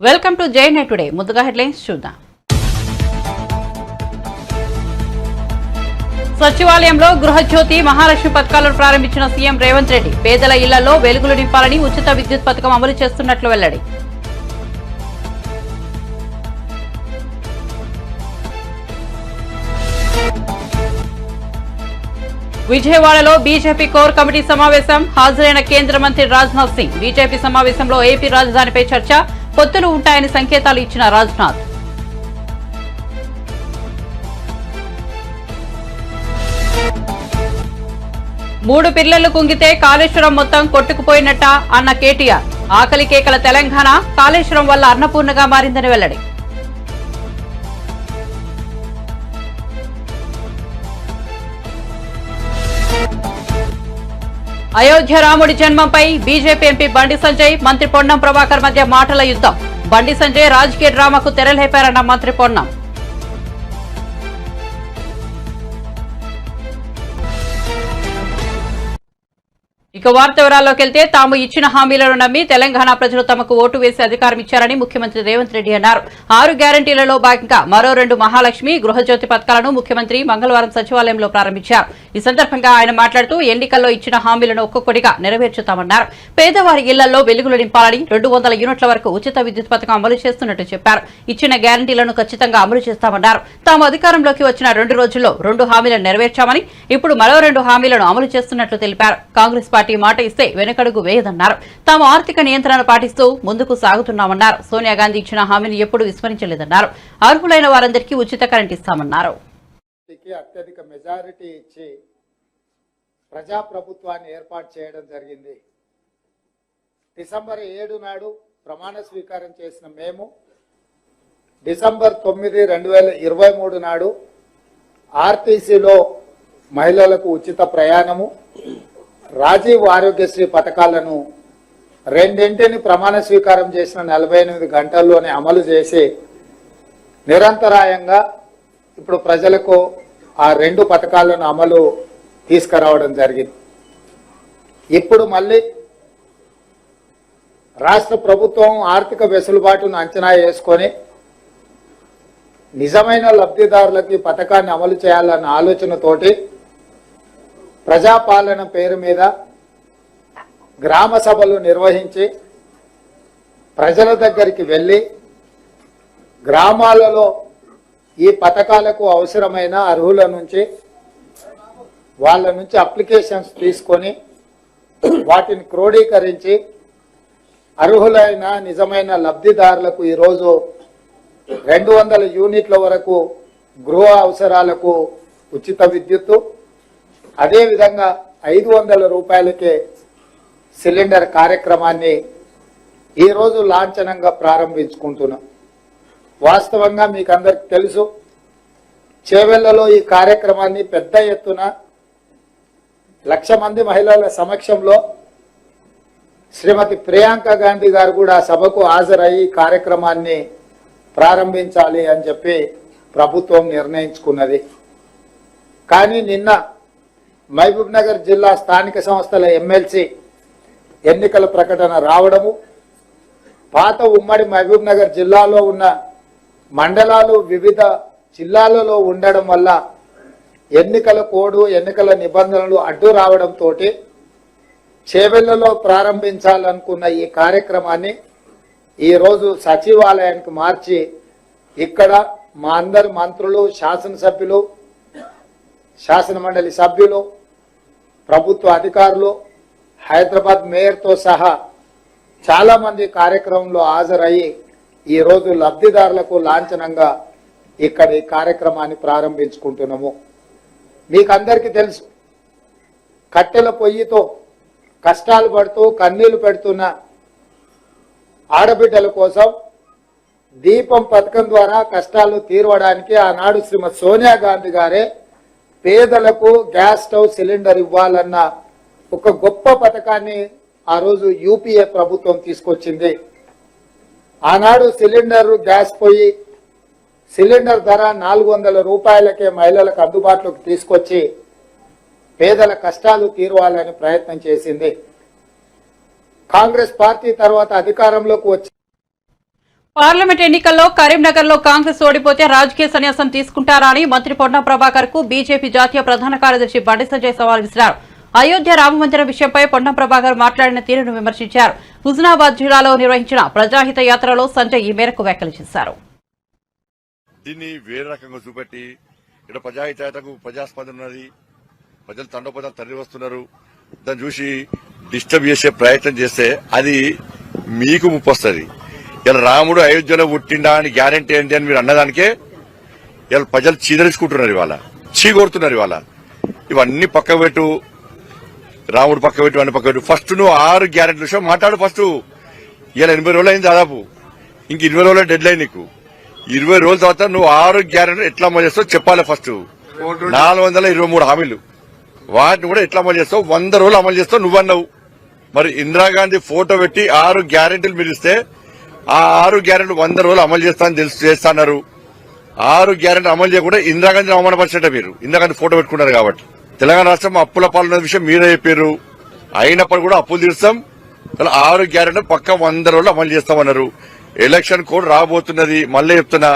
Welcome to JNI today. ముందుగా headlines చూద్దాం. సచివాలయంలో గృహజ్యోతి మహాలక్ష్మి పథకాలను ప్రారంభించిన సీఎం రేవంత్ రెడ్డి. పేదల ఇళ్లలో వెలుగులు నింపాలని ఉచిత విద్యుత్ పథకం అమలు చేస్తున్నట్లు వెల్లడి. విజయవాడలో బీజేపీ కోర్ కమిటీ సమావేశం. హాజరైన కేంద్ర మంత్రి రాజ్నాథ్ సింగ్. బీజేపీ సమావేశంలో ఏపీ రాజధానిపై చర్చ. పొత్తులు ఉంటాయని సంకేతాలు ఇచ్చిన రాజ్నాథ్. మూడు పిల్లలు కుంగితే కాళేశ్వరం మొత్తం కొట్టుకుపోయినట్ట అన్న కేటీఆర్. ఆకలి కేకల తెలంగాణ కాళేశ్వరం వల్ల అన్నపూర్ణగా మారిందని వెల్లడి. అయోధ్య రాముడి జన్మంపై బీజేపీ ఎంపీ బండి సంజయ్, మంత్రి పొన్నం ప్రభాకర్ మధ్య మాటల యుద్ధం. బండి సంజయ్ రాజకీయ డ్రామాకు తెరలేపారన్న మంత్రి పొన్నం. ఇక వార్త వివరాల్లోకి వెళ్తే, తాము ఇచ్చిన హామీలను నమ్మి తెలంగాణ ప్రజలు తమకు ఓటు వేసి అధికారం ఇచ్చారని ముఖ్యమంత్రి రేవంత్ రెడ్డి అన్నారు. 6 గ్యారంటీలలో భాగంగా మరో 2 మహాలక్ష్మి, గృహజ్యోతి పథకాలను ముఖ్యమంత్రి మంగళవారం సచివాలయంలో ప్రారంభించారు. ఈ సందర్భంగా ఆయన మాట్లాడుతూ ఎన్నికల్లో ఇచ్చిన హామీలను ఒక్కొక్కటిగా నెరవేర్చుతామన్నారు. పేదవారి ఇళ్లలో వెలుగులు నింపాలని 200 యూనిట్ల వరకు ఉచిత విద్యుత్ పథకం అమలు చేస్తున్నట్టు చెప్పారు. ఇచ్చిన గ్యారంటీలను ఖచ్చితంగా అమలు చేస్తామన్నారు. తాము అధికారంలోకి వచ్చిన 2 రోజుల్లో 2 హామీలను నెరవేర్చామని, ఇప్పుడు మరో 2 హామీలను అమలు చేస్తున్నట్లు తెలిపారు. కాంగ్రెస్ పార్టీ మాట ఇస్తే వెనకడుగు వేయదన్నారు. తాము ఆర్థిక నియంత్రణ పాటిస్తూ ముందుకు సాగుతున్నామన్నారు. సోనియా గాంధీ ఇచ్చిన హామీని ఎప్పుడూ విస్మరించలేదన్నారు. అర్హులైన వారందరికీ ఉచిత కరెంట్ ఇస్తామన్నారు. అత్యధిక మెజారిటీ ఇచ్చి ప్రజాప్రభుత్వాన్ని ఏర్పాటు చేయడం జరిగింది. డిసెంబర్ 7 నాడు ప్రమాణ స్వీకారం చేసిన మేము డిసెంబర్ 9, 2023 నాడు ఆర్టీసీలో మహిళలకు ఉచిత ప్రయాణము, రాజీవ్ ఆరోగ్యశ్రీ పథకాలను రెండింటిని ప్రమాణ స్వీకారం చేసిన 48 గంటల్లోనే అమలు చేసి నిరంతరాయంగా ఇప్పుడు ప్రజలకు ఆ 2 పథకాలను అమలు తీసుకురావడం జరిగింది. ఇప్పుడు మళ్ళీ రాష్ట్ర ప్రభుత్వం ఆర్థిక వెసులుబాటును అంచనా వేసుకొని నిజమైన లబ్ధిదారులకి పథకాన్ని అమలు చేయాలన్న ఆలోచనతోటి ప్రజాపాలన పేరు మీద గ్రామ సభలు నిర్వహించి ప్రజల దగ్గరికి వెళ్ళి గ్రామాలలో ఈ పథకాలకు అవసరమైన అర్హుల నుంచి వాళ్ళ నుంచి అప్లికేషన్స్ తీసుకొని వాటిని క్రోడీకరించి అర్హులైన నిజమైన లబ్ధిదారులకు ఈరోజు 200 యూనిట్ల వరకు గృహ అవసరాలకు ఉచిత విద్యుత్తు, అదేవిధంగా 500 రూపాయలకే సిలిండర్ కార్యక్రమాన్ని ఈరోజు లాంఛనంగా ప్రారంభించుకుంటున్నాం. వాస్తవంగా మీకు అందరికి తెలుసు, చేవెళ్లలో ఈ కార్యక్రమాన్ని పెద్ద ఎత్తున 1,00,000 మంది మహిళల సమక్షంలో శ్రీమతి ప్రియాంక గాంధీ గారు కూడా సభకు హాజరయ్యి కార్యక్రమాన్ని ప్రారంభించాలి అని చెప్పి ప్రభుత్వం నిర్ణయించుకున్నది. కానీ నిన్న మహబూబ్ నగర్ జిల్లా స్థానిక సంస్థల ఎమ్మెల్సీ ఎన్నికల ప్రకటన రావడము, పాత ఉమ్మడి మహబూబ్ నగర్ జిల్లాలో ఉన్న మండలాలు వివిధ జిల్లాలలో ఉండడం వల్ల ఎన్నికల కోడ్, ఎన్నికల నిబంధనలు అడ్డు రావడంతో చేవెళ్లలో ప్రారంభించాలనుకున్న ఈ కార్యక్రమాన్ని ఈరోజు సచివాలయానికి మార్చి ఇక్కడ మా అందరు మంత్రులు, శాసనసభ్యులు, శాసనమండలి సభ్యులు, ప్రభుత్వ అధికారులు, హైదరాబాద్ మేయర్తో సహా చాలా మంది కార్యక్రమంలో హాజరయ్యి ఈరోజు లబ్ధిదారులకు లాంఛనంగా ఇక్కడ ఈ కార్యక్రమాన్ని ప్రారంభించుకుంటున్నాము. మీకు అందరికీ తెలుసు, కట్టెల పొయ్యితో కష్టాలు పడుతూ కన్నీళ్లు పెడుతున్న ఆడబిడ్డల కోసం దీపం పథకం ద్వారా కష్టాలు తీర్వడానికి ఆనాడు శ్రీమతి సోనియా గాంధీ గారే పేదలకు గ్యాస్ స్టవ్ సిలిండర్ ఇవ్వాలన్న ఒక గొప్ప పథకాన్ని ఆ రోజు యూపీఏ ప్రభుత్వం తీసుకొచ్చింది. ఆనాడు సిలిండర్ గ్యాస్ పొయ్యి సిలిండర్ ధర 400 రూపాయలకే మహిళలకు అందుబాటులోకి తీసుకొచ్చి పేదల కష్టాలు తీర్వాలని ప్రయత్నం చేసింది. కాంగ్రెస్ పార్టీ తర్వాత అధికారంలోకి వచ్చి పార్లమెంట్ ఎన్నికల్లో కరీంనగర్ లో కాంగ్రెస్ ఓడిపోతే రాజకీయ సన్యాసం తీసుకుంటారా అని మంత్రి పొన్నం ప్రభాకర్ కు బీజేపీ జాతీయ ప్రధాన కార్యదర్శి బండి సంజయ్ సవాల్ విసిరారు. అయోధ్య రామమందిరం విషయంపై పొన్నం ప్రభాకర్ మాట్లాడిన తీరును విమర్శించారు. హుజనాబాద్ జిల్లాలో నిర్వహించిన ప్రజాహిత యాత్రలో సంజయ్ ఈ మేరకు వ్యాఖ్యలు చేశారు. దీన్ని వేరే రకంగా చూపెట్టి ఇక్కడ ప్రజాహిత యాత్రకు ప్రజాస్పందన ఉన్నది, ప్రజలు తండోపదాలు తరలి వస్తున్నారు, దాన్ని చూసి డిస్టర్బ్ చేసే ప్రయత్నం చేస్తే అది మీకు ముప్పు వస్తుంది. ఇలా రాముడు అయోధ్యలో పుట్టిండా అని గ్యారంటీ ఏంటి అని మీరు అన్నదానికే ఇలా ప్రజలు చీదరించుకుంటున్నారు, ఇవాళ చీకొడుతున్నారు. ఇవాళ ఇవన్నీ పక్క పెట్టు, రాముడు పక్క పెట్టు, అన్ని పక్క పెట్టు. ఫస్ట్ నువ్వు 6 గ్యారెంటీ విషయం మాట్లాడు. ఫస్ట్ ఇలా 80 రోజులు అయింది దాదాపు, ఇంక 20 రోజుల డెడ్ లైన్ నీకు. 20 రోజుల తర్వాత నువ్వు 6 గ్యారెంటీ ఎట్లా అమలు చేస్తావు చెప్పాలి. ఫస్ట్ 423 హామీలు, వాటిని కూడా ఎట్లా అమలు చేస్తావు? 100 రోజులు అమలు చేస్తావు నువ్వన్నావు. మరి ఇందిరాగాంధీ ఫోటో పెట్టి 6 గ్యారెంటీలు మీరు ఇస్తే ఆ 6 గ్యారెంటీలు 100 రోజులు అమలు చేస్తాన్నారు. 6 గ్యారెంటీ అమలు చేయకుండా ఇందిరాగాంధీని అవమానపరిచేట మీరు. ఇందిరాగాంధీ ఫోటో పెట్టుకున్నారు కాబట్టి తెలంగాణ రాష్ట్రం అప్పుల పాలన విషయం మీరే చెప్పారు. అయినప్పుడు కూడా అప్పులు తీరుస్తాం, 6 గ్యారెంటీ పక్క 100 రోజులు అమలు చేస్తామన్నారు. ఎలక్షన్ కోడ్ రాబోతున్నది, మళ్ళీ చెప్తున్నా.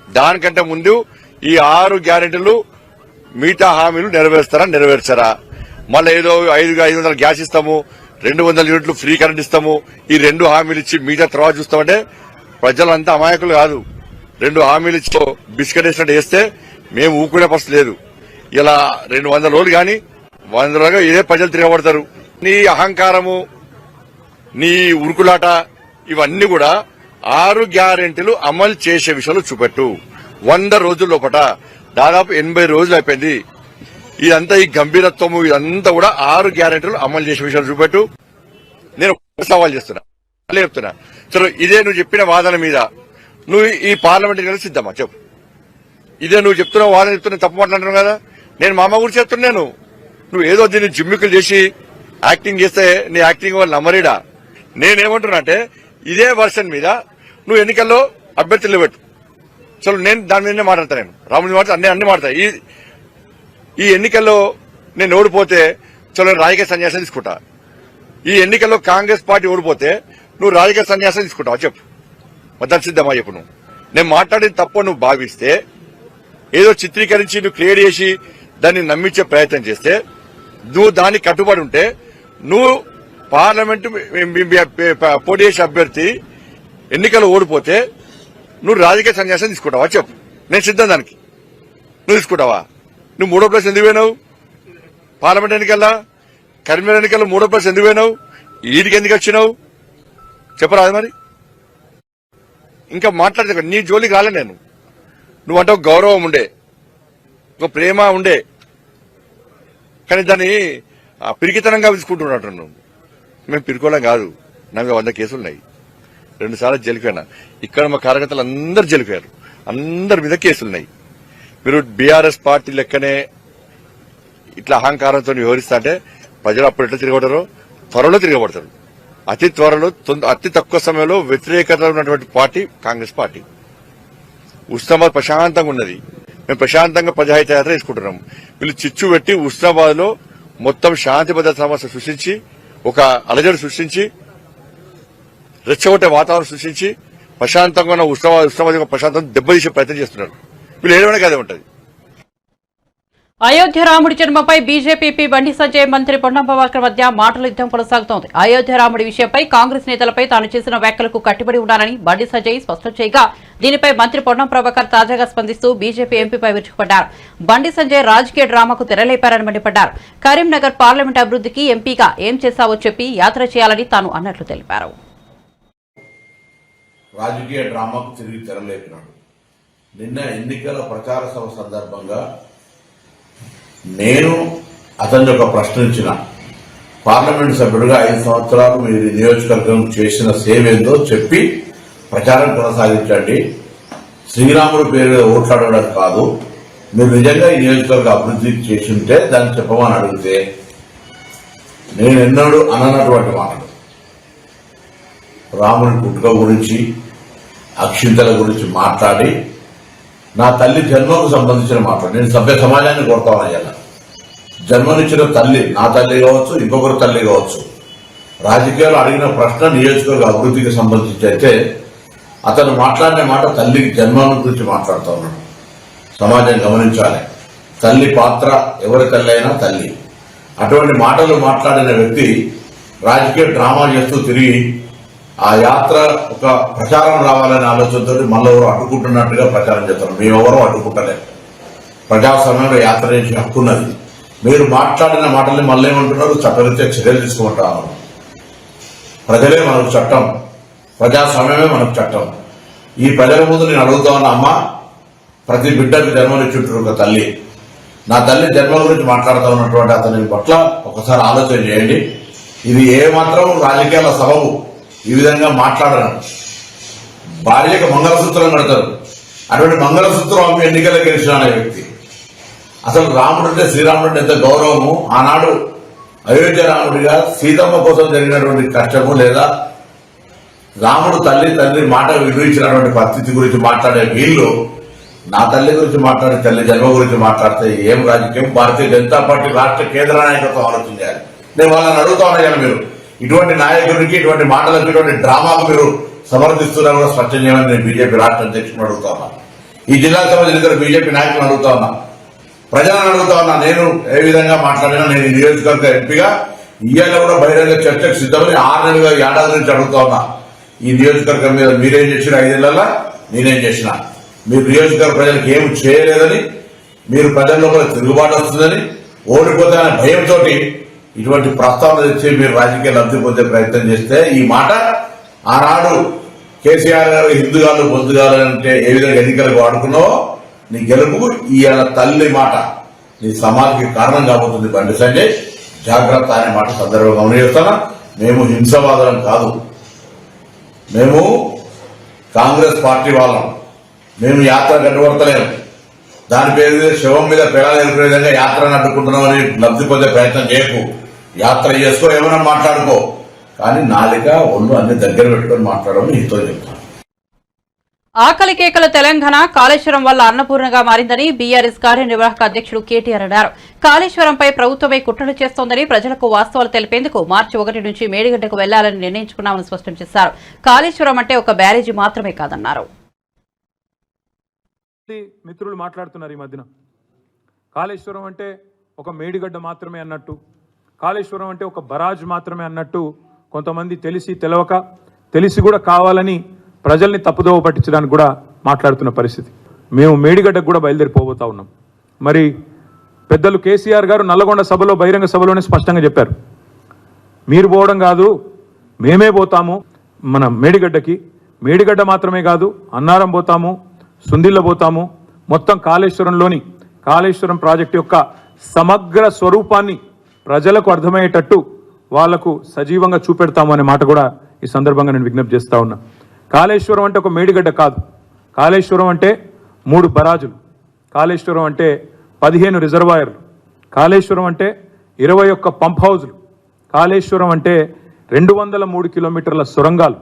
దానికంటే ముందు ఈ 6 గ్యారెంటీలు మిగతా హామీలు నెరవేర్చరా? మళ్ళీ ఏదో 500 గ్యాస్ ఇస్తాము, 200 యూనిట్లు ఫ్రీ కరెంట్ ఇస్తాము, ఈ 2 హామీలు ఇచ్చి మిగతా తర్వాత చూస్తామంటే ప్రజలంతా అమాయకులు కాదు. 2 హామీలు ఇచ్చి బిస్కెట్ వేసినట్టు వేస్తే మేము ఊకునే పరిస్థితి లేదు. ఇలా 200 రోజులు కానీ 100 రోజులుగా ఇదే ప్రజలు తిరగబడతారు. నీ అహంకారము, నీ ఉరుకులాట, ఇవన్నీ కూడా 6 గ్యారెంటీలు అమలు చేసే విషయంలో చూపెట్టు. 100 రోజుల లోపట దాదాపు 80 రోజులు అయిపోయింది. ఇదంతా ఈ గంభీరత్వము ఇదంతా కూడా 6 గ్యారెంటీలు అమలు చేసే విషయాలు చూపెట్టు. నేను సవాల్ చేస్తున్నా, మళ్ళీ చెప్తున్నా. సరే, ఇదే నువ్వు చెప్పిన వాదన మీద నువ్వు ఈ పార్లమెంట్ కలిసి సిద్ధమా చెప్పు. ఇదే నువ్వు చెప్తున్న వాదన చెప్తున్నా, తప్పు మాట్లాడుతున్నావు కదా. నేను మా అమ్మ గురించి చెప్తున్నాను. నువ్వు ఏదో దీన్ని జిమ్మికులు చేసి యాక్టింగ్ చేస్తే నీ యాక్టింగ్ వాళ్ళు నమ్మరీడా. నేనేమంటున్నా అంటే ఇదే వర్షన్ మీద నువ్వు ఎన్నికల్లో అభ్యర్థులు పెట్టు. చలో, నేను దాని మీదనే మాట్లాడతా. నేను రాముడి మాట అన్ని మాట్లాడతా. ఈ ఎన్నికల్లో నేను ఓడిపోతే చలో రాజకీయ సన్యాసం తీసుకుంటా. ఈ ఎన్నికల్లో కాంగ్రెస్ పార్టీ ఓడిపోతే నువ్వు రాజకీయ సన్యాసం తీసుకుంటావా చెప్పు. మద్దతు సిద్ధమా చెప్పు. నేను మాట్లాడిన తప్పు నువ్వు భావిస్తే, ఏదో చిత్రీకరించి నువ్వు క్రియేట్ చేసి దాన్ని నమ్మించే ప్రయత్నం చేస్తే, నువ్వు దానికి కట్టుబడి ఉంటే, నువ్వు పార్లమెంటు పోటీ చేసే అభ్యర్థి ఎన్నికల్లో ఓడిపోతే నువ్వు రాజకీయ సన్యాసం తీసుకుంటావా చెప్పు. నేను సిద్ధం దానికి. నువ్వు తీసుకుంటావా? నువ్వు 3వ ప్లేస్ ఎందుకు పోయినావు? పార్లమెంట్ ఎన్నికల్లో, కరీంనగర్ ఎన్నికల్లో 3వ ప్లేస్ ఎందుకు పోయినావు? ఈడికి ఎందుకు వచ్చినావు చెప్పరాదు. మరి ఇంకా మాట్లాడదు. నీ జోలికి రాలే నేను. నువ్వంటే ఒక గౌరవం ఉండే, ఒక ప్రేమ ఉండే, కానీ దాన్ని పిరికితనంగా తీసుకుంటున్నట్టు. నువ్వు మేము పిరుకోవడం కాదు. నాకు 100 కేసులున్నాయి. 2 సార్లు జైలుపోయినా. ఇక్కడ మా కార్యకర్తలు అందరు జైలుపోయారు. అందరి మీద కేసులున్నాయి. మీరు బీఆర్ఎస్ పార్టీ లెక్కనే ఇట్లా అహంకారంతో వ్యవహరిస్తా అంటే ప్రజలు అప్పుడు ఎట్లా తిరగబడతారో త్వరలో తిరగబడతారు. అతి త్వరలో, అతి తక్కువ సమయంలో వ్యతిరేకత ఉన్నటువంటి పార్టీ కాంగ్రెస్ పార్టీ. ఉస్నాబాద్ ప్రశాంతంగా ఉన్నది. మేము ప్రశాంతంగా ప్రజాహిత యాత్ర తీసుకుంటున్నాం. వీళ్ళు చిచ్చు పెట్టి ఉస్నాబాద్ లో మొత్తం శాంతి భద్రత సమస్య సృష్టించి, ఒక అలజడి సృష్టించి, రెచ్చగొట్టే వాతావరణం సృష్టించి ప్రశాంతంగా ఉన్న ఉస్నాబాద్ ప్రశాంతం దెబ్బతీసే ప్రయత్నం చేస్తున్నారు. వీళ్ళు ఏడవనే కదే ఉంటది. అయోధ్య రాముడి జన్మపై బీజేపీ బండి సంజయ్, మంత్రి పొన్నం ప్రభాకర్ మధ్య మాటల యుద్దం కొనసాగుతోంది. అయోధ్య రాముడి విషయంపై కాంగ్రెస్ నేతలపై తాను చేసిన వ్యాఖ్యలకు కట్టుబడి ఉండాలని బండి సంజయ్ స్పష్టం చేయగా, దీనిపై మంత్రి పొన్నం ప్రభాకర్ తాజాగా స్పందిస్తూ బీజేపీ ఎంపీపై విరుచుకుపడ్డారు. బండి సంజయ్ రాజకీయ డ్రామాకు తెరలేపారని మండిపడ్డారు. కరీంనగర్ పార్లమెంట్ అభివృద్ధికి ఎంపీగా ఏం చేశావో చెప్పి యాత్ర చేయాలని తాను అన్నట్లు తెలిపారు. రాజకీయ డ్రామాకు తిరిగి తెరలేపినాడు. నిన్న ఎన్నికల ప్రచార సభ సందర్భంగా నేను అతన్ని ఒక ప్రశ్నించిన, పార్లమెంట్ సభ్యుడిగా 5 సంవత్సరాలు మీరు నియోజకవర్గం చేసిన సేవ ఏందో చెప్పి ప్రచారం కొనసాగించండి. శ్రీరాముడు పేరు మీద ఓట్లాడడం కాదు, మీరు నిజంగా ఈ నియోజకవర్గ అభివృద్ధి చేసి ఉంటే దాన్ని చెప్పమని అడిగితే నేను ఎన్నడూ అననటువంటి మాటలు, రాముడి పుట్టుక గురించి, అక్షింతల గురించి మాట్లాడి, నా తల్లి జన్మకు సంబంధించిన మాటలు నేను సభ్య సమాజాన్ని కోరుతామయ్యాల. జన్మనిచ్చిన తల్లి, నా తల్లి కావచ్చు, ఇంకొకరు తల్లి కావచ్చు, రాజకీయాలు అడిగిన ప్రశ్న నియోజకవర్గ అభివృద్ధికి సంబంధించి అయితే అతను మాట్లాడిన మాట తల్లికి జన్మం గురించి మాట్లాడుతూ ఉన్నాడు. సమాజం గమనించాలి. తల్లి పాత్ర, ఎవరి తల్లి అయినా తల్లి. అటువంటి మాటలు మాట్లాడిన వ్యక్తి రాజకీయ డ్రామా చేస్తూ తిరిగి ఆ యాత్ర ఒక ప్రచారం రావాలనే ఆలోచనతో మళ్ళీ ఎవరు అడ్డుకుంటున్నట్టుగా ప్రచారం చేస్తారు. మేమెవరూ అడ్డుకుంటలేదు. ప్రజాస్వామ్యంలో యాత్ర చేసే హక్కున్నది. మీరు మాట్లాడిన మాటల్ని మళ్ళీ ఏమంటున్నారు? చట్టరీత్యా చర్యలు తీసుకుంటాము. ప్రజలే మనకు చట్టం, ప్రజాస్వామ్యమే మనకు చట్టం. ఈ ప్రజల ముందు నేను అడుగుతా ఉన్నా, అమ్మ, ప్రతి బిడ్డకు జన్మనిచ్చుంటారు ఒక తల్లి. నా తల్లి జన్మ గురించి మాట్లాడుతూ ఉన్నటువంటి అతని పట్ల ఒకసారి ఆలోచన చేయండి. ఇది ఏమాత్రం రాజకీయాల సబబు ఈ విధంగా మాట్లాడడం. భార్యకు మంగళసూత్రం కడతారు. అటువంటి మంగళసూత్రం అమ్మి ఎన్నికల్లో గెలిచిన అనే వ్యక్తి. అసలు రాముడు అంటే, శ్రీరాముడు అంటే ఎంత గౌరవము. ఆనాడు అయోధ్య రాముడిగా సీతమ్మ కోసం జరిగినటువంటి కష్టము, లేదా రాముడు తండ్రి మాట విలువించినటువంటి పరిస్థితి గురించి మాట్లాడే వీళ్ళు నా తల్లి గురించి మాట్లాడే, తల్లి జన్మ గురించి మాట్లాడితే ఏం రాజకీయం? భారతీయ జనతా పార్టీ రాష్ట్ర కేంద్ర నాయకత్వం ఆలోచించాలి. నేను వాళ్ళని అడుగుతా ఉన్నాను, మీరు ఇటువంటి నాయకుడికి, ఇటువంటి మాటలకు, ఇటువంటి డ్రామాకు మీరు సమర్థిస్తున్నారు కూడా స్పష్టం చేయమని నేను బీజేపీ రాష్ట్ర అధ్యక్షుడు అడుగుతా ఉన్నా. ఈ జిల్లాకు సంబంధించిన ఇద్దరు బీజేపీ నాయకులను అడుగుతా ఉన్నా, ప్రజలను అడుగుతా ఉన్నా. నేను ఏ విధంగా మాట్లాడినా నేను ఈ నియోజకవర్గ ఎంపీగా ఇయ్యాల కూడా బహిరంగ చర్చకు సిద్ధమని 6 నెలలుగా, ఏడాది నుంచి అడుగుతా ఉన్నా. ఈ నియోజకవర్గం మీద మీరేం చేసిన 5 నెలల్లో నేనేం చేసిన, మీరు నియోజకవర్గ ప్రజలకు ఏం చేయలేదని, మీరు ప్రజల్లో కూడా తిరుగుబాటు వస్తుందని, ఓడిపోతానే భయంతో ఇటువంటి ప్రస్తావన తెచ్చి మీరు రాజకీయ లబ్ధి పొందే ప్రయత్నం చేస్తే, ఈ మాట ఆనాడు కేసీఆర్ గారు హిందుగాలు బొందుగాలు అంటే ఏ విధంగా ఎన్నికలకు వాడుకున్నావో, నీ గెలుపు ఇవాళ తల్లి మాట నీ సమాధికి కారణం కాబోతుంది. బండి సంజయ్, జాగ్రత్త అనే మాట సందర్భంగా గమనిస్తున్నా. మేము హింసవాదులం కాదు, మేము కాంగ్రెస్ పార్టీ వాళ్ళం. మేము యాత్ర గడ్డపడతలేము. దాని పేరు మీద శవం మీద పిల్లలు ఎదుర్కొనే విధంగా యాత్రను అడ్డుకుంటున్నామని లబ్ధి పొందే ప్రయత్నం చేయకు. యాత్ర చేసుకో, ఏమైనా మాట్లాడుకో, కానీ నాలిక ఒళ్ళు అన్ని దగ్గర పెట్టుకొని మాట్లాడమని నీతో చెప్తాను. ఆకలి కేకల తెలంగాణ కాళేశ్వరం వల్ల అన్నపూర్ణగా మారిందని బీఆర్ఎస్ కార్యనిర్వాహక అధ్యక్షుడు కేటీఆర్ అన్నారు. కాళేశ్వరంపై ప్రభుత్వమే కుట్రలు చేస్తోందని, ప్రజలకు వాస్తవాలు తెలిపేందుకు మార్చి 1 నుంచి మేడిగడ్డకు వెళ్లాలని నిర్ణయించుకున్నామని స్పష్టం చేశారు. కాళేశ్వరం అంటే ఒక బ్యారేజీ మాత్రమే కాదన్నారు. మిత్రులు మాట్లాడుతున్నారు ఈ మధ్యన, కాళేశ్వరం అంటే ఒక మేడిగడ్డ మాత్రమే అన్నట్టు, కాళేశ్వరం అంటే ఒక బరాజ్ మాత్రమే అన్నట్టు కొంతమంది తెలియక తెలిసి కూడా కావాలని ప్రజల్ని తప్పుదోవ పట్టించడానికి కూడా మాట్లాడుతున్న పరిస్థితి. మేము మేడిగడ్డకు కూడా బయలుదేరిపోబోతా ఉన్నాం. మరి పెద్దలు కేసీఆర్ గారు నల్లగొండ సభలో, బహిరంగ సభలోనే స్పష్టంగా చెప్పారు, మీరు పోవడం కాదు మేమే పోతాము మన మేడిగడ్డకి. మేడిగడ్డ మాత్రమే కాదు, అన్నారం పోతాము, సుందిల్ల పోతాము, మొత్తం కాళేశ్వరం ప్రాజెక్టు యొక్క సమగ్ర స్వరూపాన్ని ప్రజలకు అర్థమయ్యేటట్టు వాళ్లకు సజీవంగా చూపెడతాము అనే మాట కూడా ఈ సందర్భంగా నేను విజ్ఞప్తి చేస్తా ఉన్నా. కాళేశ్వరం అంటే ఒక మేడిగడ్డ కాదు, కాళేశ్వరం అంటే 3 బరాజులు, కాళేశ్వరం అంటే 15 రిజర్వాయర్లు, కాళేశ్వరం అంటే 21 పంప్ హౌజులు, కాళేశ్వరం అంటే 203 కిలోమీటర్ల సొరంగాలు,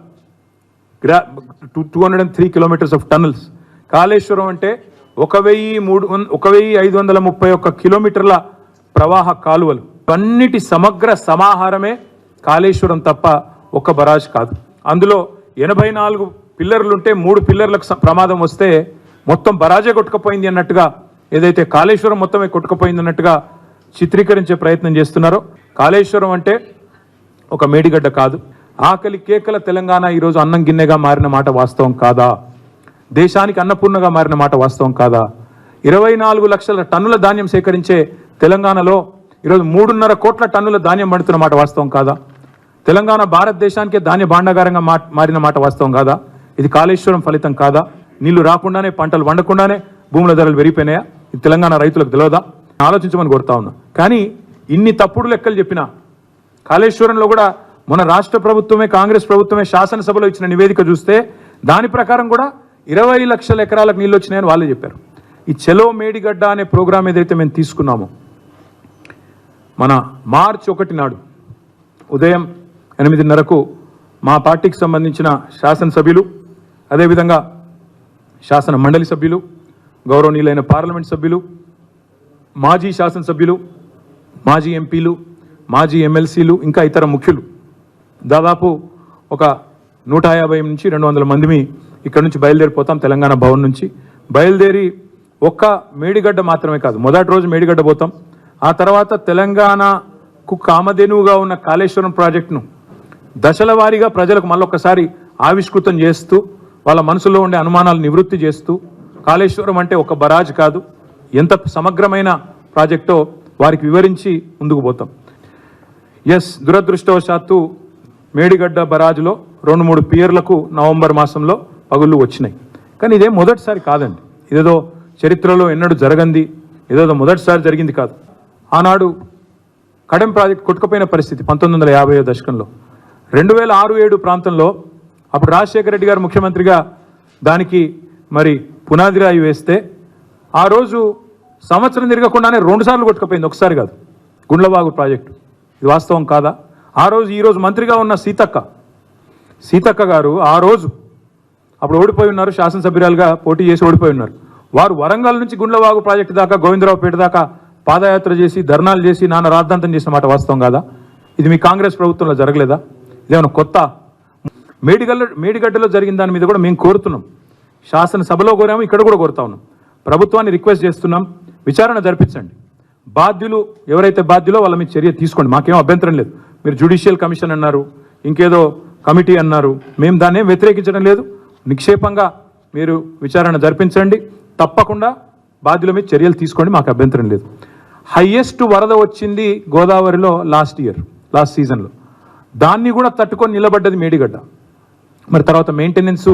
203 కిలోమీటర్స్ ఆఫ్ టనల్స్. కాళేశ్వరం అంటే 1531 కిలోమీటర్ల ప్రవాహ కాలువలు. అన్నిటి సమగ్ర సమాహారమే కాళేశ్వరం తప్ప ఒక బరాజ్ కాదు. అందులో 84 పిల్లర్లుంటే 3 పిల్లర్లకు ప్రమాదం వస్తే మొత్తం బరాజే కొట్టుకుపోయింది అన్నట్టుగా, ఏదైతే కాళేశ్వరం మొత్తమే కొట్టుకుపోయింది అన్నట్టుగా చిత్రీకరించే ప్రయత్నం చేస్తున్నారో, కాళేశ్వరం అంటే ఒక మేడిగడ్డ కాదు. ఆకలి కేకల తెలంగాణ ఈరోజు అన్నం గిన్నెగా మారిన మాట వాస్తవం కాదా? దేశానికి అన్నపూర్ణగా మారిన మాట వాస్తవం కాదా? 24 లక్షల టన్నుల ధాన్యం సేకరించే తెలంగాణలో ఈరోజు 3.5 కోట్ల టన్నుల ధాన్యం పండుతున్న మాట వాస్తవం కాదా? తెలంగాణ భారతదేశానికే ధాన్య భాండాగారంగా మారిన మాట వాస్తవం కాదా? ఇది కాళేశ్వరం ఫలితం కాదా? నీళ్లు రాకుండానే, పంటలు వండకుండానే భూముల ధరలు పెరిగిపోయినాయా? ఇది తెలంగాణ రైతులకు తెలియదా? ఆలోచించమని కోరుతా ఉన్నా. కానీ ఇన్ని తప్పుడు లెక్కలు చెప్పినా కాళేశ్వరంలో కూడా మన రాష్ట్ర ప్రభుత్వమే, కాంగ్రెస్ ప్రభుత్వమే శాసనసభలో ఇచ్చిన నివేదిక చూస్తే దాని ప్రకారం కూడా 20 లక్షల ఎకరాలకు నీళ్ళు వచ్చినాయని వాళ్ళే చెప్పారు. ఈ చెలో మేడిగడ్డ అనే ప్రోగ్రాం ఏదైతే మేము తీసుకున్నామో, మన మార్చి 1 నాడు ఉదయం 8:30కు మా పార్టీకి సంబంధించిన శాసనసభ్యులు, అదేవిధంగా శాసన మండలి సభ్యులు, గౌరవనీయులైన పార్లమెంట్ సభ్యులు, మాజీ శాసనసభ్యులు, మాజీ ఎంపీలు, మాజీ ఎమ్మెల్సీలు, ఇంకా ఇతర ముఖ్యులు దాదాపు ఒక 150 నుంచి 200 మందిని ఇక్కడ నుంచి బయలుదేరిపోతాం తెలంగాణ భవన్ నుంచి బయలుదేరి ఒక్క మేడిగడ్డ మాత్రమే కాదు, మొదటి రోజు మేడిగడ్డ పోతాం. ఆ తర్వాత తెలంగాణకు కామధేనువుగా ఉన్న కాళేశ్వరం ప్రాజెక్టును దశల వారీగా ప్రజలకు మళ్ళొక్కసారి ఆవిష్కృతం చేస్తూ వాళ్ళ మనసులో ఉండే అనుమానాలు నివృత్తి చేస్తూ కాళేశ్వరం అంటే ఒక బరాజ్ కాదు, ఎంత సమగ్రమైన ప్రాజెక్టో వారికి వివరించి ముందుకు పోతాం. దురదృష్టవశాత్తు మేడిగడ్డ బరాజ్లో 2-3 పియర్లకు నవంబర్ మాసంలో పగుళ్ళు వచ్చినాయి. కానీ ఇదేం మొదటిసారి కాదండి, ఇదేదో చరిత్రలో ఎన్నడూ జరగంది, ఏదేదో మొదటిసారి జరిగింది కాదు. ఆనాడు కడెం ప్రాజెక్ట్ కొట్టుకుపోయిన పరిస్థితి 1950 దశకంలో. 2006-7 ప్రాంతంలో అప్పుడు రాజశేఖర రెడ్డి గారు ముఖ్యమంత్రిగా దానికి మరి పునాది రాయి వేస్తే ఆ రోజు సంవత్సరం తిరగకుండానే 2 సార్లు కొట్టుకుపోయింది, ఒకసారి కాదు, గుండ్లవాగు ప్రాజెక్టు. ఇది వాస్తవం కాదా? ఈరోజు మంత్రిగా ఉన్న సీతక్క గారు ఆ రోజు అప్పుడు ఓడిపోయి ఉన్నారు, శాసనసభ్యురాలుగా పోటీ చేసి ఓడిపోయి ఉన్నారు. వారు వరంగల్ నుంచి గుండ్లవాగు ప్రాజెక్టు దాకా గోవిందరావుపేట దాకా పాదయాత్ర చేసి ధర్నాలు చేసి నాన్న రాద్ధాంతం చేసిన మాట వాస్తవం కాదా? ఇది మీ కాంగ్రెస్ ప్రభుత్వంలో జరగలేదా? ఇదేమన్నా కొత్త? మేడిగడ్డలో జరిగిన దాని మీద కూడా మేము కోరుతున్నాం, శాసనసభలో కోరాము, ఇక్కడ కూడా కోరుతా ఉన్నాం, ప్రభుత్వాన్ని రిక్వెస్ట్ చేస్తున్నాం, విచారణ జరిపించండి. బాధ్యులు ఎవరైతే బాధ్యులో వాళ్ళ మీద చర్య తీసుకోండి, మాకేం అభ్యంతరం లేదు. మీరు జ్యుడిషియల్ కమిషన్ అన్నారు, ఇంకేదో కమిటీ అన్నారు, మేము దాన్ని వ్యతిరేకించడం లేదు. నిక్షేపంగా మీరు విచారణ జరిపించండి, తప్పకుండా బాధ్యుల మీద చర్యలు తీసుకోండి, మాకు అభ్యంతరం లేదు. హైయెస్ట్ వరద వచ్చింది గోదావరిలో లాస్ట్ సీజన్లో, దాన్ని కూడా తట్టుకొని నిలబడ్డది మేడిగడ్డ. మరి తర్వాత మెయింటెనెన్స్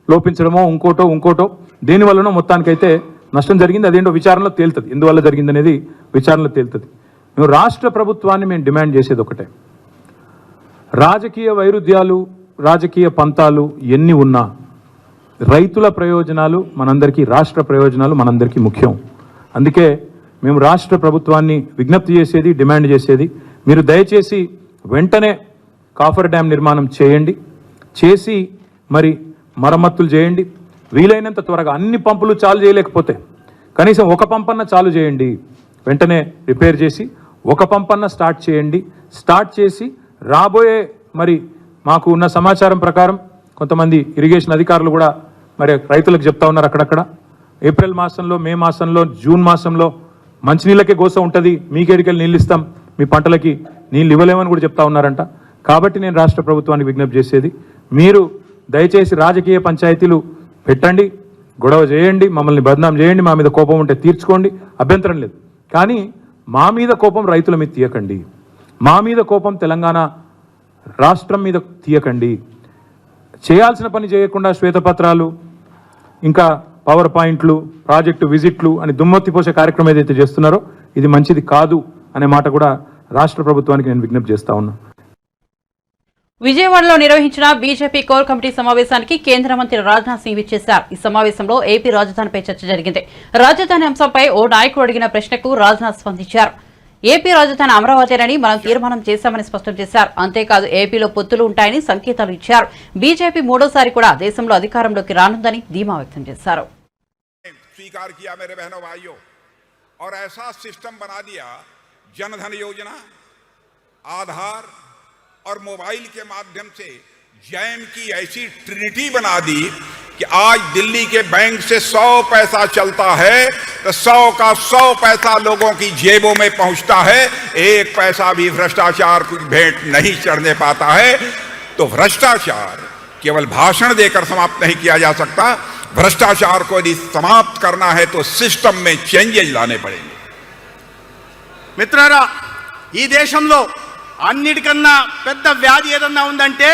లోపించడమో ఇంకోటో దేనివల్లనో మొత్తానికైతే నష్టం జరిగింది. అదేంటో విచారణలో తేలుతుంది, ఎందువల్ల జరిగింది అనేది విచారణలో తేలుతుంది. మేము రాష్ట్ర ప్రభుత్వాన్ని మేము డిమాండ్ చేసేది ఒకటే, రాజకీయ వైరుధ్యాలు రాజకీయ పంతాలు ఎన్ని ఉన్నా రైతుల ప్రయోజనాలు మనందరికీ, రాష్ట్ర ప్రయోజనాలు మనందరికీ ముఖ్యం. అందుకే మేము రాష్ట్ర ప్రభుత్వాన్ని విజ్ఞప్తి చేసేది, డిమాండ్ చేసేది, మీరు దయచేసి వెంటనే కాఫర్ డ్యామ్ నిర్మాణం చేయండి, చేసి మరి మరమ్మతులు చేయండి. వీలైనంత త్వరగా అన్ని పంపులు చాలు చేయలేకపోతే కనీసం ఒక పంపన్న చాలు చేయండి, వెంటనే రిపేర్ చేసి ఒక పంపన్న స్టార్ట్ చేయండి. స్టార్ట్ చేసి రాబోయే మరి మాకు ఉన్న సమాచారం ప్రకారం కొంతమంది ఇరిగేషన్ అధికారులు కూడా మరి రైతులకు చెప్తా ఉన్నారు, అక్కడక్కడ ఏప్రిల్ మాసంలో, మే మాసంలో, జూన్ మాసంలో మంచినీళ్ళకే గోస ఉంటుంది, మీకేడికెళ్ళి నీళ్ళు ఇస్తాం, మీ పంటలకి నీళ్ళు ఇవ్వలేమని కూడా చెప్తా ఉన్నారంట. కాబట్టి నేను రాష్ట్ర ప్రభుత్వానికి విజ్ఞప్తి చేసేది, మీరు దయచేసి రాజకీయ పంచాయతీలు పెట్టండి, గొడవ చేయండి, మమ్మల్ని బదనాం చేయండి, మా మీద కోపం ఉంటే తీర్చుకోండి, అభ్యంతరం లేదు. కానీ మా మీద కోపం రైతుల మీద తీయకండి, మా మీద కోపం తెలంగాణ రాష్ట్రం మీద తీయకండి. చేయాల్సిన పని చేయకుండా శ్వేతపత్రాలు, ఇంకా పవర్ పాయింట్లు, ప్రాజెక్టు విజిట్లు అని దుమ్మెత్తిపోసే కార్యక్రమం ఏదైతే చేస్తున్నారో ఇది మంచిది కాదు అనే మాట కూడా రాష్ట్ర ప్రభుత్వానికి నేను విజ్ఞప్తి చేస్తా ఉన్నా. విజయవాడలో నిర్వహించిన బీజేపీ కోర్ కమిటీ సమావేశానికి కేంద్ర మంత్రి రాజ్నాథ్ సింగ్ విచ్చేశారు. ఈ సమావేశంలో ఏపీ రాజధానిపై చర్చ జరిగింది. రాజధాని అంశంపై ఓ నాయకుడు అడిగిన ప్రశ్నకు రాజ్నాథ్ స్పందించారు. ఏపీ రాజధాని అమరావతినని మనం తీర్మానం చేశామని స్పష్టం చేశారు. అంతేకాదు ఏపీలో పొత్తులు ఉంటాయని సంకేతాలు ఇచ్చారు. బీజేపీ మూడోసారి కూడా దేశంలో అధికారంలోకి రానుందని ధీమా వ్యక్తం చేశారు. स्वीकार किया मेरे बहनों भाइयों, और ऐसा सिस्टम बना दिया, जनधन योजना, आधार और मोबाइल के माध्यम से जैम की ऐसी ट्रिनिटी बना दी कि आज दिल्ली के बैंक से 100 पैसा चलता है तो 100 का 100 पैसा लोगों की जेबों में पहुंचता है, एक पैसा भी भ्रष्टाचार की भेंट नहीं चढ़ने पाता है. तो भ्रष्टाचार केवल भाषण देकर समाप्त नहीं किया जा सकता. भ्रष्टाचार को यदि समाप्त करना है तो सिस्टम में चेंजेस लाने पड़ेंगे. మిత్రులారా, ఈ దేశంలో అన్నిటికన్నా పెద్ద వ్యాధి ఏదన్నా ఉందంటే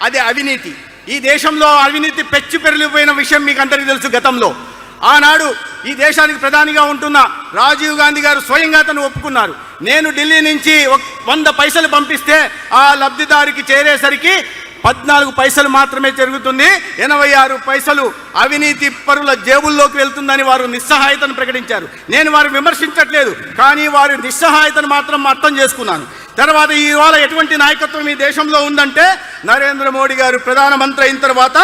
అది అవినీతి. ఈ దేశంలో అవినీతి పెచ్చి పెరిగిపోయిన విషయం మీకు అందరికీ తెలుసు. గతంలో ఆనాడు ఈ దేశానికి ప్రధానిగా ఉంటున్న రాజీవ్ గాంధీ గారు స్వయంగా తను ఒప్పుకున్నారు, నేను ఢిల్లీ నుంచి 100 పైసలు పంపిస్తే ఆ లబ్ధిదారికి చేరేసరికి 14 పైసలు మాత్రమే జరుగుతుంది, 86 పైసలు అవినీతి పరుల జేబుల్లోకి వెళ్తుందని వారు నిస్సహాయతను ప్రకటించారు. నేను వారు విమర్శించట్లేదు, కానీ వారి నిస్సహాయతను మాత్రం అర్థం చేసుకున్నాను. తర్వాత ఇవాళ ఎటువంటి నాయకత్వం ఈ దేశంలో ఉందంటే, నరేంద్ర మోడీ గారు ప్రధానమంత్రి అయిన తర్వాత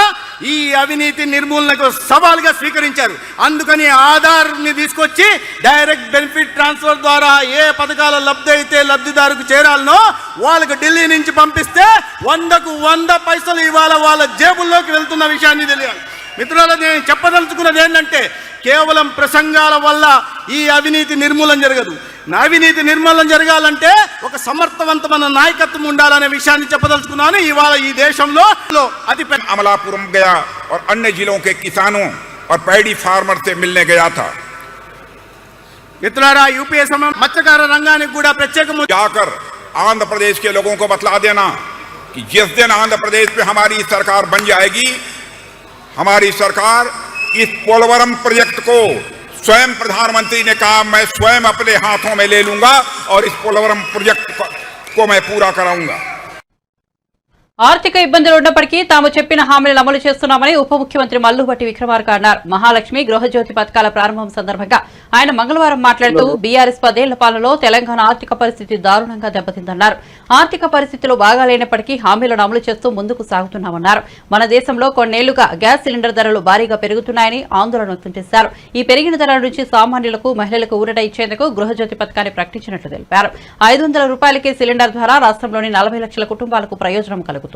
ఈ అవినీతి నిర్మూలనకు సవాల్గా స్వీకరించారు. అందుకని ఆధార్ని తీసుకొచ్చి డైరెక్ట్ బెనిఫిట్ ట్రాన్స్ఫర్ ద్వారా ఏ పథకాల లబ్ధి అయితే లబ్ధిదారుకు చేరాలనో వాళ్ళకు ఢిల్లీ నుంచి పంపిస్తే 100కు 100 పైసలు ఇవాళ వాళ్ళ జేబుల్లోకి వెళ్తున్న విషయాన్ని తెలియాలి. మిత్రులారా, నేను చెప్పదలుచుకున్నది ఏంటంటే కేవలం ప్రసంగాల వల్ల ఈ అవినీతి నిర్మూలన జరగదు. అవినీతి నిర్మూలన జరగాలంటే ఒక సమర్థవంతమైన నాయకత్వం ఉండాలనే విషయాన్ని చెప్పదలుచుకున్నాను. ఇవాళ ఈ దేశంలో అతి పెద్ద अमलापुरम गया और अन्य जिलों के किसानों और पैडी फार्मर से मिलने गया था। మిత్రులారా, యూపీఏ సమయం మత్స్యకార రంగానికి కూడా ప్రత్యేకంగా जाकर आंध्र प्रदेश के लोगों को बतला देना कि जिस दिन आंध्र प्रदेश पे हमारी सरकार बन जाएगी, हमारी सरकार इस पोलवरम प्रोजेक्ट को स्वयं प्रधानमंत्री ने कहा मैं स्वयं अपने हाथों में ले लूंगा और इस पोलवरम प्रोजेक्ट को मैं पूरा कराऊंगा। ఆర్థిక ఇబ్బందులు ఉన్నప్పటికీ తాము చెప్పిన హామీలను అమలు చేస్తున్నామని ఉప ముఖ్యమంత్రి మల్లుభట్టి విక్రమార్క అన్నారు. మహాలక్ష్మి గృహజ్యోతి పథకాల ప్రారంభం సందర్భంగా ఆయన మంగళవారం మాట్లాడుతూ బీఆర్ఎస్ 10 ఏళ్ల పాలనలో తెలంగాణ ఆర్థిక పరిస్థితి దారుణంగా దెబ్బతిందన్నారు. ఆర్థిక పరిస్థితులు బాగాలేనప్పటికీ హామీలను అమలు చేస్తూ ముందుకు సాగుతున్నామన్నారు. మన దేశంలో కొన్నేళ్లుగా గ్యాస్ సిలిండర్ ధరలు భారీగా పెరుగుతున్నాయని ఆందోళన వ్యక్తం చేశారు. ఈ పెరిగిన ధరల నుంచి సామాన్యులకు మహిళలకు ఊరట ఇచ్చేందుకు గృహజ్యోతి పథకాన్ని ప్రకటించినట్లు తెలిపారు. 500 రూపాయలకే సిలిండర్ ద్వారా రాష్ట్రంలోని 40 లక్షల కుటుంబాలకు ప్రయోజనం కలుగుతుంది.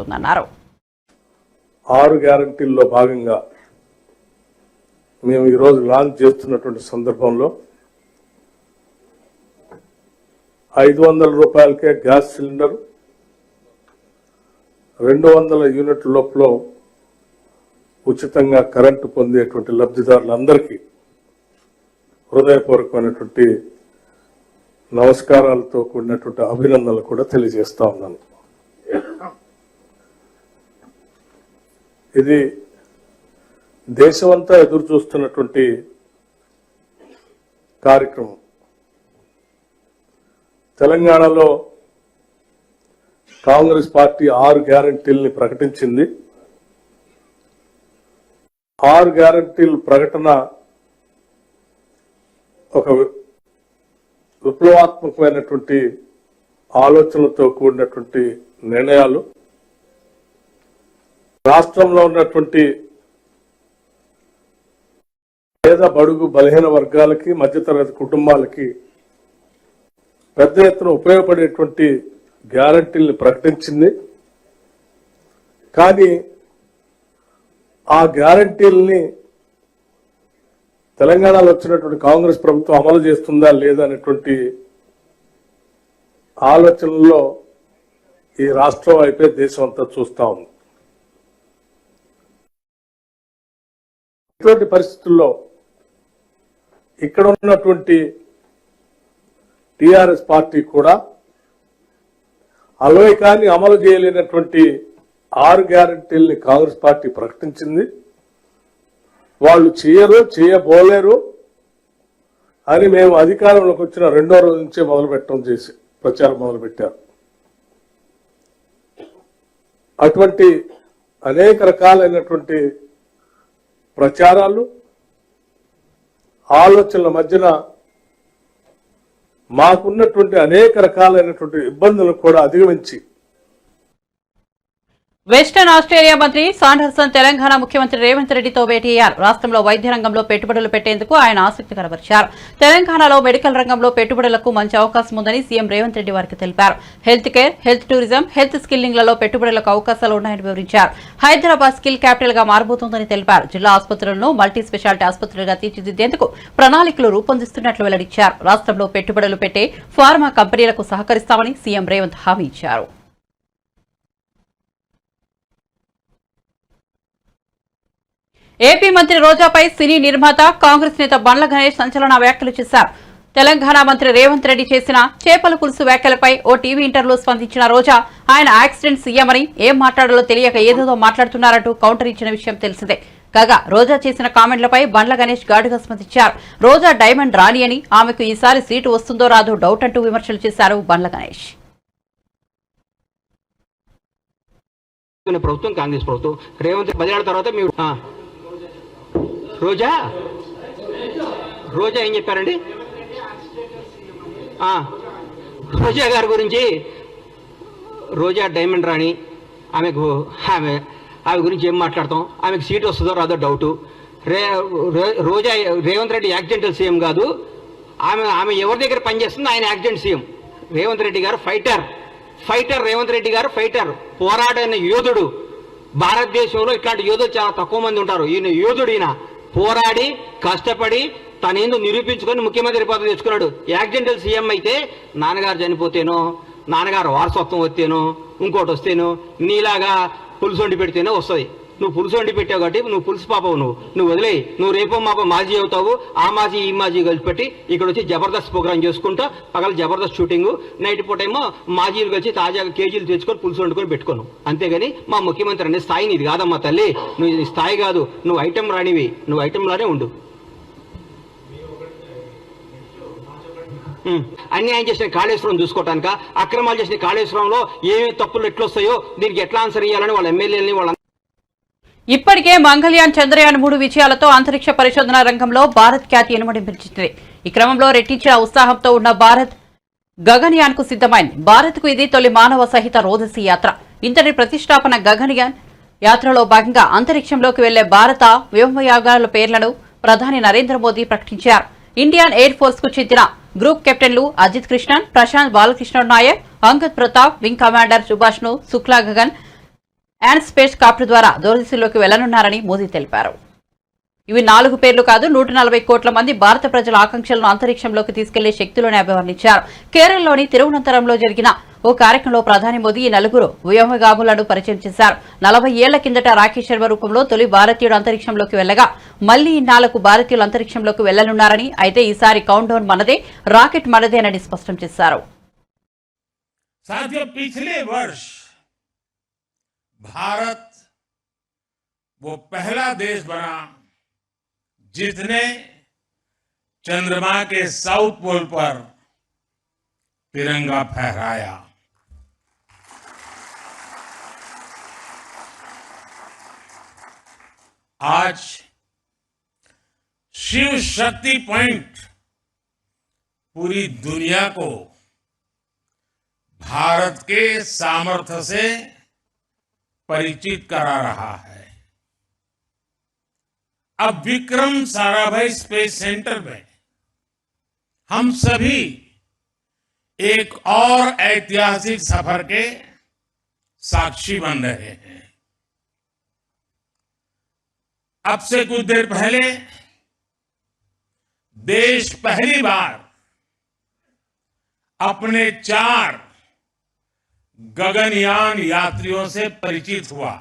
6 గ్యారంటీల్లో భాగంగా మేము ఈరోజు లాంచ్ చేస్తున్నటువంటి సందర్భంలో 500 రూపాయలకే గ్యాస్ సిలిండర్, 200 యూనిట్ల లోపల ఉచితంగా కరెంటు పొందేటువంటి లబ్ధిదారులందరికీ హృదయపూర్వకమైనటువంటి నమస్కారాలతో కూడినటువంటి అభినందనలు కూడా తెలియజేస్తా ఉన్నాను. ఇది దేశమంతా ఎదురు చూస్తున్నటువంటి కార్యక్రమం. తెలంగాణలో కాంగ్రెస్ పార్టీ 6 గ్యారంటీల్ని ప్రకటించింది. 6 గ్యారంటీల ప్రకటన ఒక విప్లవాత్మకమైనటువంటి ఆలోచనలతో కూడినటువంటి నిర్ణయాలు. రాష్ట్రంలో ఉన్నటువంటి పేద బడుగు బలహీన వర్గాలకి, మధ్యతరగతి కుటుంబాలకి పెద్ద ఎత్తున ఉపయోగపడేటువంటి గ్యారంటీల్ని ప్రకటించింది. కానీ ఆ గ్యారంటీల్ని తెలంగాణలో వచ్చినటువంటి కాంగ్రెస్ ప్రభుత్వం అమలు చేస్తుందా లేదా అనేటువంటి ఆలోచనల్లో ఈ రాష్ట్రం వైపే దేశం అంతా చూస్తా ఉంది. ఇటువంటి పరిస్థితుల్లో ఇక్కడ ఉన్నటువంటి టిఆర్ఎస్ పార్టీ కూడా అలవైకాన్ని అమలు చేయలేనటువంటి 6 గ్యారంటీల్ని కాంగ్రెస్ పార్టీ ప్రకటించింది. వాళ్ళు చేయబోలేరు అని మేము అధికారంలోకి వచ్చిన 2వ రోజు నుంచే ప్రచారం మొదలుపెట్టారు. అటువంటి అనేక రకాలైనటువంటి ప్రచారాలు, ఆలోచనల మధ్యన మాకున్నటువంటి అనేక రకాలైనటువంటి ఇబ్బందులను కూడా అధిగమించి వెస్టర్న్ ఆస్ట్రేలియా మంత్రి సాండర్సన్ తెలంగాణ ముఖ్యమంత్రి రేవంత్ రెడ్డితో భేటీ అయ్యారు. రాష్ట్రంలో వైద్య రంగంలో పెట్టుబడులు పెట్టేందుకు ఆయన ఆసక్తి కనబరిచారు. తెలంగాణలో మెడికల్ రంగంలో పెట్టుబడులకు మంచి అవకాశం ఉందని సీఎం రేవంత్ రెడ్డి వారికి తెలిపారు. Health care, health tourism, health స్కిల్లింగ్లలో పెట్టుబడులకు అవకాశాలు ఉన్నాయని వివరించారు. హైదరాబాద్ స్కిల్ క్యాపిటల్ గా మారబోతోందని తెలిపారు. జిల్లా ఆసుపత్రులను మల్టీ స్పెషాలిటీ ఆసుపత్రులుగా తీర్చిదిద్దేందుకు ప్రణాళికలు రూపొందిస్తున్నట్లు వెల్లడించారు. రాష్ట్రంలో పెట్టుబడులు పెట్టే ఫార్మా కంపెనీలకు సహకరిస్తామని సీఎం రేవంత్ హామీ ఇచ్చారు. ఏపీ మంత్రి రోజాపై సినీ నిర్మాత కాంగ్రెస్ నేత బండ్ల గణేష్ సంచలన వ్యాఖ్యలు చేశారు. తెలంగాణ మంత్రి రేవంత్ రెడ్డి చేసిన చేపల పులుసు వ్యాఖ్యలపై ఓ టీవీ ఇంటర్వ్యూలో స్పందించిన రోజా ఆయన యాక్సిడెంట్ సీఎం అని, ఏం మాట్లాడాలో తెలియక ఏదేదో మాట్లాడుతున్నారంటూ కౌంటర్ ఇచ్చిన విషయం తెలిసిందే. కాగా రోజా చేసిన కామెంట్లపై బండ్ల గణేష్ ఘాటుగా స్పందించారు. రోజా డైమండ్ రాణి అని, ఆమెకు ఈసారి సీటు వస్తుందో రాదో డౌట్ అంటూ విమర్శలు చేశారు బండ్ల గణేష్. ప్రభుత్వం కాంగ్రెస్ ప్రభుత్వం రేవంత్ 10 ఏళ్ల తర్వాత మీరు రోజా ఏం చెప్పారండి? రోజా గారి గురించి, రోజా డైమండ్ రాణి, ఆమె గురించి ఏం మాట్లాడతాం? ఆమెకు సీట్ వస్తుందో రాదో డౌటు. రోజా రేవంత్ రెడ్డి యాక్సిడెంటల్ సీఎం కాదు. ఆమె ఎవరి దగ్గర పనిచేస్తుంది? ఆయన యాక్సిడెంట్ సీఎం. రేవంత్ రెడ్డి గారు ఫైటర్. రేవంత్ రెడ్డి గారు ఫైటర్, పోరాడైన యోధుడు. భారతదేశంలో ఇట్లాంటి యోధులు చాలా తక్కువ మంది ఉంటారు. ఈయన యోధుడు, ఈయన పోరాడి కష్టపడి తనేందో నిరూపించుకొని ముఖ్యమంత్రి పదవి తెచ్చుకున్నాడు. యాక్సిడెంటల్ సీఎం అయితే నాన్నగారు చనిపోతేనో, నాన్నగారు వారసత్వం వస్తేనో, ఇంకోటి వస్తేనో నీలాగా పులుసు వండి పెడితేనే వస్తుంది. నువ్వు పులుసు వండి పెట్టావు కాబట్టి నువ్వు పులుసు పాపవు, నువ్వు వదిలేయి. నువ్వు రేపో మాపో మాజీ అవుతావు. ఆ మాజీ ఈ మాజీ కలిసి పెట్టి ఇక్కడ వచ్చి జబర్దస్త్ ప్రోగ్రామ్ చేసుకుంటా, పగల జబర్దస్త్ షూటింగ్, నైట్ పూట ఏమో మాజీలు కలిసి తాజాగా కేజీలు తెచ్చుకొని పులుసు వండుకొని పెట్టుకోను. అంతేగాని మా ముఖ్యమంత్రి అనే స్థాయి నీది కాదమ్మా తల్లి. నువ్వు నీ స్థాయి కాదు, నువ్వు ఐటెం రానివి, నువ్వు ఐటెంలానే ఉండు. అన్యాయం చేసిన కాళేశ్వరం చూసుకోవటానిక, అక్రమాలు చేసిన కాళేశ్వరంలో ఏమేమి తప్పులు ఎట్లొస్తాయో దీనికి ఎట్లా ఆన్సర్ ఇవ్వాలని వాళ్ళ ఎమ్మెల్యేలని వాళ్ళ ఇప్పటికే మంగళయాన్ చంద్రయాన్ 3 విజయాలతో అంతరిక్ష పరిశోధన రంగంలో భారత్ ఖ్యాతి ఇనుమడించింది. ఈ క్రమంలో రెట్టించిన ఉత్సాహంతో ఉన్న భారత్ గగన్యాన్ కు సిద్ధమైంది. భారత్ కు ఇది తొలి మానవ సహిత రోదసీ యాత్ర. ఇంతటి ప్రతిష్టాపన గగన్యాన్ యాత్రలో భాగంగా అంతరిక్షంలోకి వెళ్లే భారత వ్యోమయానాల పేర్లను ప్రధాని నరేంద్ర మోదీ ప్రకటించారు. ఇండియన్ ఎయిర్ ఫోర్స్ కు చెందిన గ్రూప్ కెప్టెన్లు Ajit Krishnan, Prashanth Balakrishna Nair, Angad Pratap, wing commander Shubhanshu Shukla Gagan and space copter ద్వారా దూరదర్శిలోకి వెళ్లనున్నారని మోదీ తెలిపారు. ఇవి 4 పేర్లు కాదు, 140 కోట్ల మంది భారత ప్రజల ఆకాంక్షలను అంతరిక్షంలోకి తీసుకెళ్లే శక్తులను అభివర్ణించారు. కేరళలోని తిరువనంతపురంలో జరిగిన ఓ కార్యక్రమంలో ప్రధాని మోదీ ఈ 4 వ్యోమగాములను పరిచయం చేశారు. 40 ఏళ్ల కిందట రాకేష్ శర్మ రూపంలో తొలి భారతీయుడు అంతరిక్షంలోకి వెళ్లగా మళ్లీ ఇన్నాళ్లకు భారతీయులు అంతరిక్షంలోకి వెళ్లనున్నారని, అయితే ఈసారి కౌంట్ డౌన్ మనదే, రాకెట్ మనదేనని స్పష్టం చేశారు. भारत वो पहला देश बना जिसने चंद्रमा के साउथ पोल पर तिरंगा फहराया. आज शिव शक्ति पॉइंट पूरी दुनिया को भारत के सामर्थ्य से परिचित करा रहा है. अब विक्रम साराभाई स्पेस सेंटर में हम सभी एक और ऐतिहासिक सफर के साक्षी बन रहे हैं. अब से कुछ देर पहले देश पहली बार अपने 4 गगनयान यात्रियों से परिचित हुआ.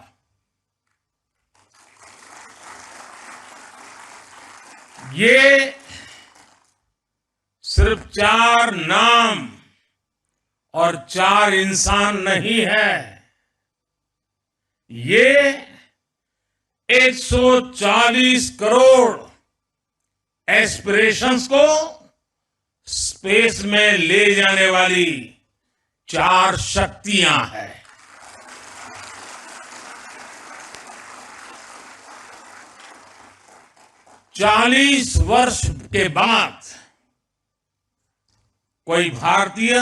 ये सिर्फ 4 नाम और 4 इंसान नहीं है, ये 140 करोड़ एस्पिरेशंस को स्पेस में ले जाने वाली 4 शक्तियां हैं. चालीस वर्ष के बाद कोई भारतीय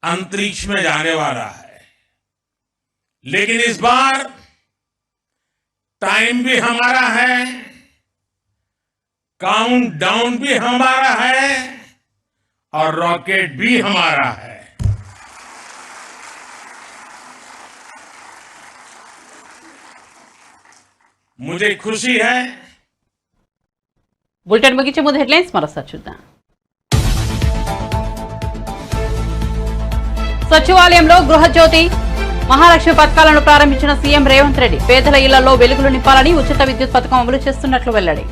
अंतरिक्ष में जाने वाला है, लेकिन इस बार टाइम भी हमारा है, काउंट डाउन भी हमारा है और रॉकेट भी हमारा है. मुझे खुशी है. బులెటిన్ ముగించే ముందు హెడ్లైన్స్ మరోసారి చూద్దాం. సచివాలయంలో గృహజ్యోతి మహాలక్ష్మి పథకాలను ప్రారంభించిన సీఎం రేవంత్ రెడ్డి. పేదల ఇళ్లలో వెలుగులు నింపాలని ఉచిత విద్యుత్ పథకం అమలు చేస్తున్నట్లు వెల్లడి.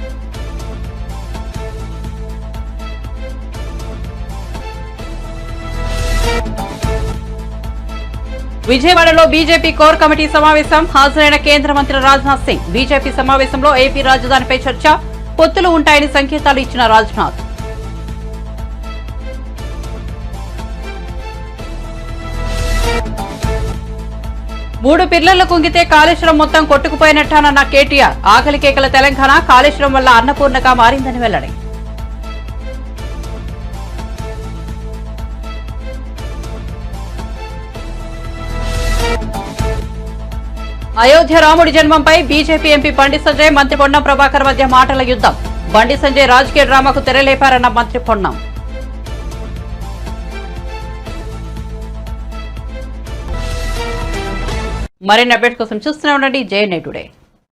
విజయవాడలో బీజేపీ కోర్ కమిటీ సమావేశం. హాజరైన కేంద్ర మంత్రి రాజ్నాథ్ సింగ్. బీజేపీ సమావేశంలో ఏపీ రాజధానిపై చర్చ. పొత్తులు ఉంటాయని సంకేతాలు ఇచ్చిన రాజ్నాథ్. మూడు పిల్లర్లు కుంగితే కాళేశ్వరం మొత్తం కొట్టుకుపోయినట్టానన్న కేటీఆర్. ఆకలి కేకల తెలంగాణ కాళేశ్వరం వల్ల అన్నపూర్ణగా మారిందని వెల్లడి. అయోధ్య రాముడి జన్మంపై బీజేపీ ఎంపీ బండి సంజయ్, మంత్రి పొన్నం ప్రభాకర్ మధ్య మాటల యుద్ధం. బండి సంజయ్ రాజకీయ డ్రామాకు తెరలేపారన్న మంత్రి పొన్నం. మరిన్ని అప్డేట్స్ కోసం చూస్తూనే ఉండండి JNI టుడే.